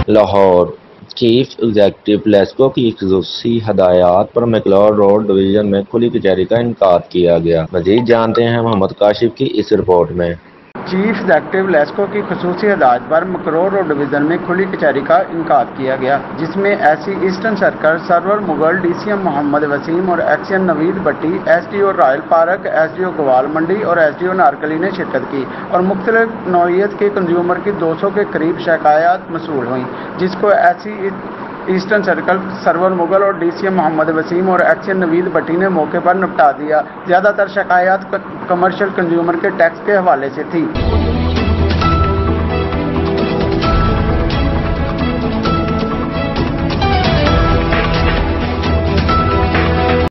Lahore. Chief executive LESCO की ख़ुसूसी हदायत पर मैकलोड रोड डिवीज़न में खुली कचहरी का इनकाद किया गया। मज़ीद जानते हैं मोहम्मद काशिफ की इस रिपोर्ट में। चीफ एग्जेक्टिव लेस्को की खसूसी हदायत पर मकरोर रोड डिवीज़न में खुली कचहरी का इनकाद किया गया, जिसमें SC Eastern Circle Sarwar Mughal, DCM Mohammad Waseem और एक्शन Naveed Bhatti, SDO Royal Park, SDO Gawal Mandi और एसडीओ नारकली ने शिरकत की और मुख्तलिफ नौइयत के कंज्यूमर की 200 के करीब शिकायत मसूल हुई, जिसको SC Eastern Circle Sarwar Mughal और डीसीएम मोहम्मद वसीम और एक्शन नवीद भट्टी ने मौके पर निपटा दिया। ज़्यादातर शिकायत कमर्शियल कंज्यूमर के टैक्स के हवाले से थी।